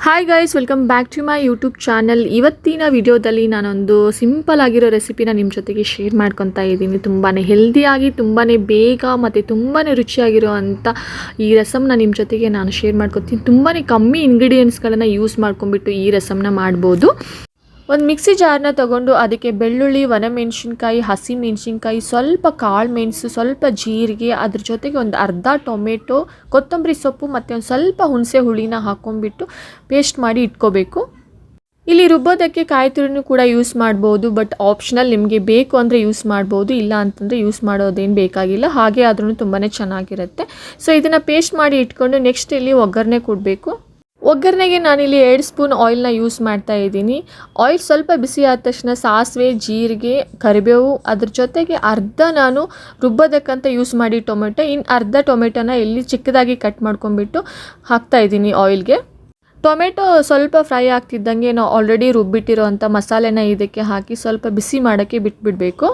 Hi guys, welcome back to my YouTube channel. ಇವತ್ತಿನ ವಿಡಿಯೋದಲ್ಲಿ ನಾನೊಂದು ಸಿಂಪಲ್ ಆಗಿರೋ ರೆಸಿಪಿನ ನಿಮ್ಮ ಜೊತೆಗೆ ಶೇರ್ ಮಾಡ್ಕೊತಾ ಇದ್ದೀನಿ. ತುಂಬಾ ಹೆಲ್ದಿಯಾಗಿ, ತುಂಬಾ ಬೇಗ ಮತ್ತು ತುಂಬಾ ರುಚಿಯಾಗಿರೋ ಅಂಥ ಈ ರಸಮ್ನ ನಿಮ್ಮ ಜೊತೆಗೆ ನಾನು ಶೇರ್ ಮಾಡ್ಕೊತೀನಿ. ತುಂಬಾ ಕಮ್ಮಿ ಇಂಗ್ರೀಡಿಯೆಂಟ್ಸ್ಗಳನ್ನು ಯೂಸ್ ಮಾಡ್ಕೊಂಡ್ಬಿಟ್ಟು ಈ ರಸಮ್ನ ಮಾಡ್ಬೋದು. ಒಂದು ಮಿಕ್ಸಿ ಜಾರನ್ನ ತೊಗೊಂಡು ಅದಕ್ಕೆ ಬೆಳ್ಳುಳ್ಳಿ, ಒಣಮೆಣಸಿನ್ಕಾಯಿ, ಹಸಿಮೆಣಸಿನ್ಕಾಯಿ, ಸ್ವಲ್ಪ ಕಾಳು ಮೆಣಸು, ಸ್ವಲ್ಪ ಜೀರಿಗೆ, ಅದ್ರ ಜೊತೆಗೆ ಒಂದು ಅರ್ಧ ಟೊಮೆಟೊ, ಕೊತ್ತಂಬರಿ ಸೊಪ್ಪು ಮತ್ತು ಒಂದು ಸ್ವಲ್ಪ ಹುಣಸೆ ಹುಳಿನ ಹಾಕ್ಕೊಂಡ್ಬಿಟ್ಟು ಪೇಸ್ಟ್ ಮಾಡಿ ಇಟ್ಕೋಬೇಕು. ಇಲ್ಲಿ ರುಬ್ಬೋದಕ್ಕೆ ಕಾಯಿ ತುರಿನೂ ಕೂಡ ಯೂಸ್ ಮಾಡ್ಬೋದು, ಬಟ್ ಆಪ್ಷನಲ್. ನಿಮಗೆ ಬೇಕು ಅಂದರೆ ಯೂಸ್ ಮಾಡ್ಬೋದು, ಇಲ್ಲ ಅಂತಂದರೆ ಯೂಸ್ ಮಾಡೋದೇನು ಬೇಕಾಗಿಲ್ಲ. ಹಾಗೆ ಆದ್ರೂ ತುಂಬಾ ಚೆನ್ನಾಗಿರುತ್ತೆ. ಸೊ ಇದನ್ನು ಪೇಸ್ಟ್ ಮಾಡಿ ಇಟ್ಕೊಂಡು ನೆಕ್ಸ್ಟ್ ಇಲ್ಲಿ ಒಗ್ಗರಣೆ ಕೊಡಬೇಕು. ಒಗ್ಗರಣೆಗೆ ನಾನಿಲ್ಲಿ 2 ಸ್ಪೂನ್ ಆಯಿಲ್ನ ಯೂಸ್ ಮಾಡ್ತಾ ಇದ್ದೀನಿ. ಆಯಿಲ್ ಸ್ವಲ್ಪ ಬಿಸಿ ಆದ ತಕ್ಷಣ ಸಾಸಿವೆ, ಜೀರಿಗೆ, ಕರಿಬೇವು, ಅದ್ರ ಜೊತೆಗೆ ಅರ್ಧ ನಾನು ರುಬ್ಬೋದಕ್ಕಂತ ಯೂಸ್ ಮಾಡಿ ಟೊಮೆಟೊ, ಇನ್ನು ಅರ್ಧ ಟೊಮೆಟೊನ ಇಲ್ಲಿ ಚಿಕ್ಕದಾಗಿ ಕಟ್ ಮಾಡ್ಕೊಂಡ್ಬಿಟ್ಟು ಹಾಕ್ತಾ ಇದ್ದೀನಿ ಆಯಿಲ್ಗೆ. ಟೊಮೆಟೊ ಸ್ವಲ್ಪ ಫ್ರೈ ಆಗ್ತಿದ್ದಂಗೆ ನಾವು ಆಲ್ರೆಡಿ ರುಬ್ಬಿಟ್ಟಿರೋ ಅಂಥ ಮಸಾಲೆನ ಇದಕ್ಕೆ ಹಾಕಿ ಸ್ವಲ್ಪ ಬಿಸಿ ಮಾಡೋಕ್ಕೆ ಬಿಟ್ಬಿಡಬೇಕು.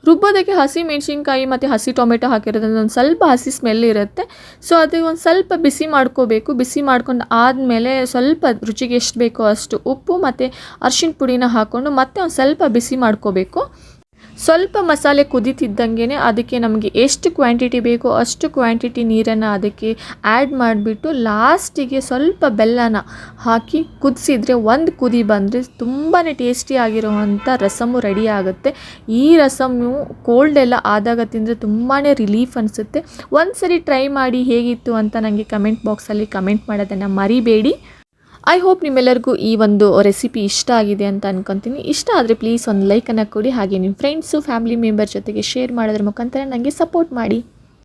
ರುಬ್ಬೋದಕ್ಕೆ ಹಸಿ ಮೆಣಸಿನ್ಕಾಯಿ ಮತ್ತು ಹಸಿ ಟೊಮೆಟೊ ಹಾಕಿರೋದ್ರಿಂದ ಒಂದು ಸ್ವಲ್ಪ ಹಸಿ ಸ್ಮೆಲ್ ಇರುತ್ತೆ. ಸೊ ಅದಕ್ಕೆ ಒಂದು ಸ್ವಲ್ಪ ಬಿಸಿ ಮಾಡ್ಕೋಬೇಕು. ಬಿಸಿ ಮಾಡ್ಕೊಂಡು ಆದಮೇಲೆ ಸ್ವಲ್ಪ ರುಚಿಗೆ ಎಷ್ಟು ಬೇಕೋ ಅಷ್ಟು ಉಪ್ಪು ಮತ್ತು ಅರಿಶಿನ ಪುಡಿನ ಹಾಕ್ಕೊಂಡು ಮತ್ತೆ ಒಂದು ಸ್ವಲ್ಪ ಬಿಸಿ ಮಾಡ್ಕೋಬೇಕು. ಸ್ವಲ್ಪ ಮಸಾಲೆ ಕುದೀತಿದ್ದಂಗೆ ಅದಕ್ಕೆ ನಮಗೆ ಎಷ್ಟು ಕ್ವಾಂಟಿಟಿ ಬೇಕೋ ಅಷ್ಟು ಕ್ವಾಂಟಿಟಿ ನೀರನ್ನು ಅದಕ್ಕೆ ಆ್ಯಡ್ ಮಾಡಿಬಿಟ್ಟು ಲಾಸ್ಟಿಗೆ ಸ್ವಲ್ಪ ಬೆಲ್ಲನ ಹಾಕಿ ಕುದಿಸಿದ್ರೆ, ಒಂದು ಕುದಿ ಬಂದರೆ ತುಂಬಾ ಟೇಸ್ಟಿಯಾಗಿರುವಂಥ ರಸಮ್ಮು ರೆಡಿ ಆಗುತ್ತೆ. ಈ ರಸಮ್ಮು ಕೋಲ್ಡ್ ಎಲ್ಲ ಆದಾಗ ತಿಂದರೆ ತುಂಬಾ ರಿಲೀಫ್ ಅನಿಸುತ್ತೆ. ಒಂದು ಸರಿ ಟ್ರೈ ಮಾಡಿ ಹೇಗಿತ್ತು ಅಂತ ನನಗೆ ಕಮೆಂಟ್ ಬಾಕ್ಸಲ್ಲಿ ಕಮೆಂಟ್ ಮಾಡೋದನ್ನು ಮರಿಬೇಡಿ. ಐ ಹೋಪ್ ನಿಮ್ಮೆಲ್ಲರಿಗೂ ಈ ಒಂದು ರೆಸಿಪಿ ಇಷ್ಟ ಆಗಿದೆ ಅಂತ ಅನ್ಕೊತೀನಿ. ಇಷ್ಟ ಆದರೆ ಪ್ಲೀಸ್ ಒಂದು ಲೈಕನ್ನು ಕೊಡಿ. ಹಾಗೆ ನಿಮ್ಮ ಫ್ರೆಂಡ್ಸು, ಫ್ಯಾಮಿಲಿ ಮೆಂಬರ್ ಜೊತೆಗೆ ಶೇರ್ ಮಾಡೋದ್ರ ಮುಖಾಂತರ ನನಗೆ ಸಪೋರ್ಟ್ ಮಾಡಿ.